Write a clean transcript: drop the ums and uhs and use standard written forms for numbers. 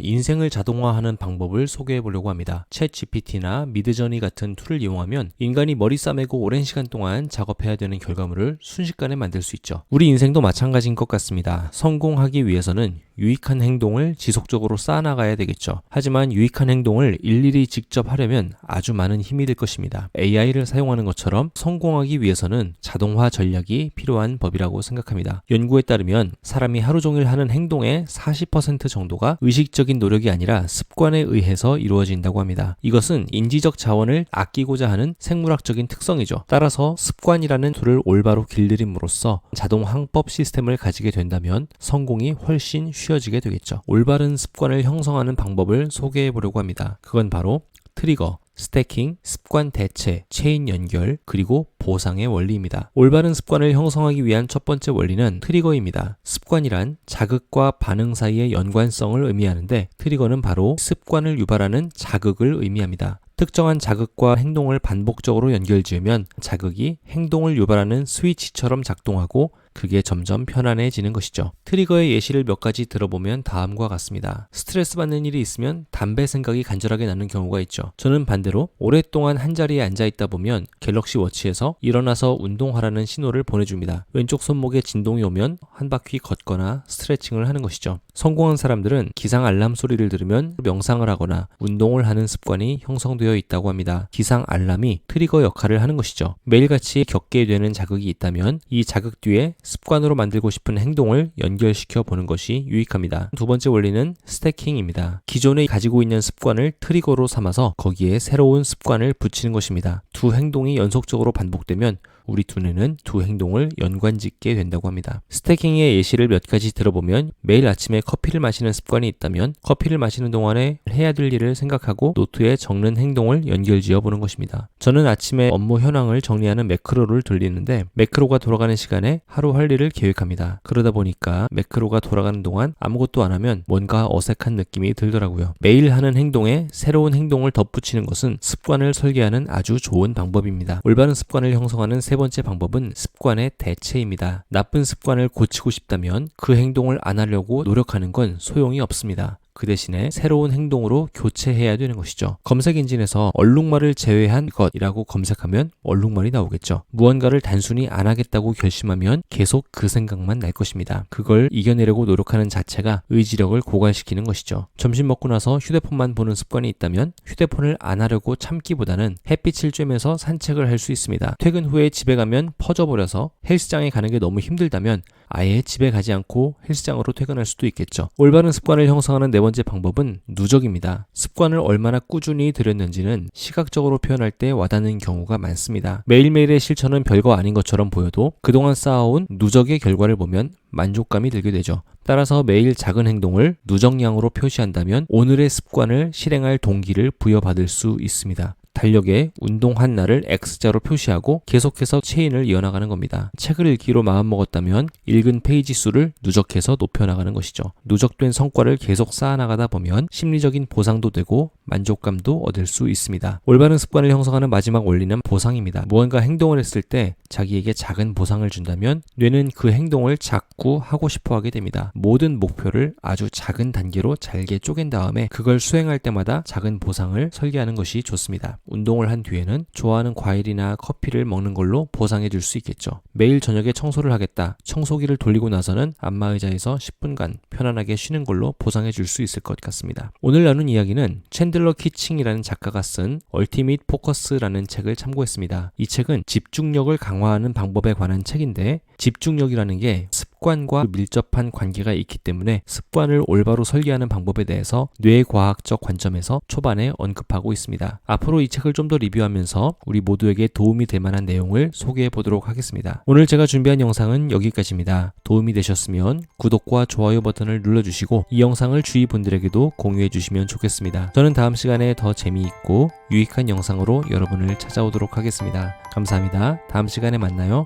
인생을 자동화하는 방법을 소개해 보려고 합니다. 챗GPT나 미드저니 같은 툴을 이용하면 인간이 머리 싸매고 오랜 시간 동안 작업해야 되는 결과물을 순식간에 만들 수 있죠. 우리 인생도 마찬가지인 것 같습니다. 성공하기 위해서는 유익한 행동을 지속적으로 쌓아나가야 되겠죠. 하지만 유익한 행동을 일일이 직접 하려면 아주 많은 힘이 들 것입니다. AI를 사용하는 것처럼 성공하기 위해서는 자동화 전략이 필요한 법이라고 생각합니다. 연구에 따르면 사람이 하루 종일 하는 행동의 40% 정도가 의식적인 노력이 아니라 습관에 의해서 이루어진다고 합니다. 이것은 인지적 자원을 아끼고자 하는 생물학적인 특성이죠. 따라서 습관이라는 툴을 올바로 길들임으로써 자동 항법 시스템을 가지게 된다면 성공이 훨씬 쉬워지게 되겠죠. 올바른 습관을 형성하는 방법을 소개해 보려고 합니다. 그건 바로 트리거, 스태킹, 습관 대체, 체인 연결, 그리고 보상의 원리입니다. 올바른 습관을 형성하기 위한 첫 번째 원리는 트리거입니다. 습관이란 자극과 반응 사이의 연관성을 의미하는데 트리거는 바로 습관을 유발하는 자극을 의미합니다. 특정한 자극과 행동을 반복적으로 연결지으면 자극이 행동을 유발하는 스위치처럼 작동하고 그게 점점 편안해지는 것이죠. 트리거의 예시를 몇 가지 들어보면 다음과 같습니다. 스트레스 받는 일이 있으면 담배 생각이 간절하게 나는 경우가 있죠. 저는 반대로 오랫동안 한자리에 앉아있다 보면 갤럭시 워치에서 일어나서 운동하라는 신호를 보내줍니다. 왼쪽 손목에 진동이 오면 한 바퀴 걷거나 스트레칭을 하는 것이죠. 성공한 사람들은 기상 알람 소리를 들으면 명상을 하거나 운동을 하는 습관이 형성되어 있다고 합니다. 기상 알람이 트리거 역할을 하는 것이죠. 매일같이 겪게 되는 자극이 있다면 이 자극 뒤에 습관으로 만들고 싶은 행동을 연결시켜 보는 것이 유익합니다. 두 번째 원리는 스태킹입니다. 기존에 가지고 있는 습관을 트리거로 삼아서 거기에 새로운 습관을 붙이는 것입니다. 두 행동이 연속적으로 반복되면 우리 두뇌는 두 행동을 연관짓게 된다고 합니다. 스태킹의 예시를 몇 가지 들어보면 매일 아침에 커피를 마시는 습관이 있다면 커피를 마시는 동안에 해야 될 일을 생각하고 노트에 적는 행동을 연결지어 보는 것입니다. 저는 아침에 업무 현황을 정리하는 매크로를 돌리는데 매크로가 돌아가는 시간에 하루 할 일을 계획합니다. 그러다 보니까 매크로가 돌아가는 동안 아무것도 안 하면 뭔가 어색한 느낌이 들더라고요. 매일 하는 행동에 새로운 행동을 덧붙이는 것은 습관을 설계하는 아주 좋은 방법입니다. 올바른 습관을 형성하는 세 번째 방법은 습관의 대체입니다. 나쁜 습관을 고치고 싶다면 그 행동을 안 하려고 노력하는 건 소용이 없습니다. 그 대신에 새로운 행동으로 교체해야 되는 것이죠. 검색 엔진에서 얼룩말을 제외한 것이라고 검색하면 얼룩말이 나오겠죠. 무언가를 단순히 안 하겠다고 결심하면 계속 그 생각만 날 것입니다. 그걸 이겨내려고 노력하는 자체가 의지력을 고갈시키는 것이죠. 점심 먹고 나서 휴대폰만 보는 습관이 있다면 휴대폰을 안 하려고 참기보다는 햇빛을 쬐면서 산책을 할 수 있습니다. 퇴근 후에 집에 가면 퍼져버려서 헬스장에 가는 게 너무 힘들다면 아예 집에 가지 않고 헬스장으로 퇴근할 수도 있겠죠. 올바른 습관을 형성하는 네 번째 방법은 누적입니다. 습관을 얼마나 꾸준히 들였는지는 시각적으로 표현할 때 와닿는 경우가 많습니다. 매일매일의 실천은 별거 아닌 것처럼 보여도 그동안 쌓아온 누적의 결과를 보면 만족감이 들게 되죠. 따라서 매일 작은 행동을 누적량으로 표시한다면 오늘의 습관을 실행할 동기를 부여받을 수 있습니다. 달력에 운동한 날을 X자로 표시하고 계속해서 체인을 이어나가는 겁니다. 책을 읽기로 마음먹었다면 읽은 페이지 수를 누적해서 높여나가는 것이죠. 누적된 성과를 계속 쌓아나가다 보면 심리적인 보상도 되고 만족감도 얻을 수 있습니다. 올바른 습관을 형성하는 마지막 원리는 보상입니다. 무언가 행동을 했을 때 자기에게 작은 보상을 준다면 뇌는 그 행동을 자꾸 하고 싶어 하게 됩니다. 모든 목표를 아주 작은 단계로 잘게 쪼갠 다음에 그걸 수행할 때마다 작은 보상을 설계하는 것이 좋습니다. 운동을 한 뒤에는 좋아하는 과일이나 커피를 먹는 걸로 보상해 줄 수 있겠죠. 매일 저녁에 청소를 하겠다. 청소기를 돌리고 나서는 안마의자에서 10분간 편안하게 쉬는 걸로 보상해 줄 수 있을 것 같습니다. 오늘 나눈 이야기는 챈들러 키칭이라는 작가가 쓴 얼티밋 포커스라는 책을 참고했습니다. 이 책은 집중력을 강화하는 방법에 관한 책인데 집중력이라는 게 습관과 밀접한 관계가 있기 때문에 습관을 올바로 설계하는 방법에 대해서 뇌과학적 관점에서 초반에 언급하고 있습니다. 앞으로 이 책을 좀 더 리뷰하면서 우리 모두에게 도움이 될 만한 내용을 소개해 보도록 하겠습니다. 오늘 제가 준비한 영상은 여기까지입니다. 도움이 되셨으면 구독과 좋아요 버튼을 눌러주시고 이 영상을 주위 분들에게도 공유해 주시면 좋겠습니다. 저는 다음 시간에 더 재미있고 유익한 영상으로 여러분을 찾아오도록 하겠습니다. 감사합니다. 다음 시간에 만나요.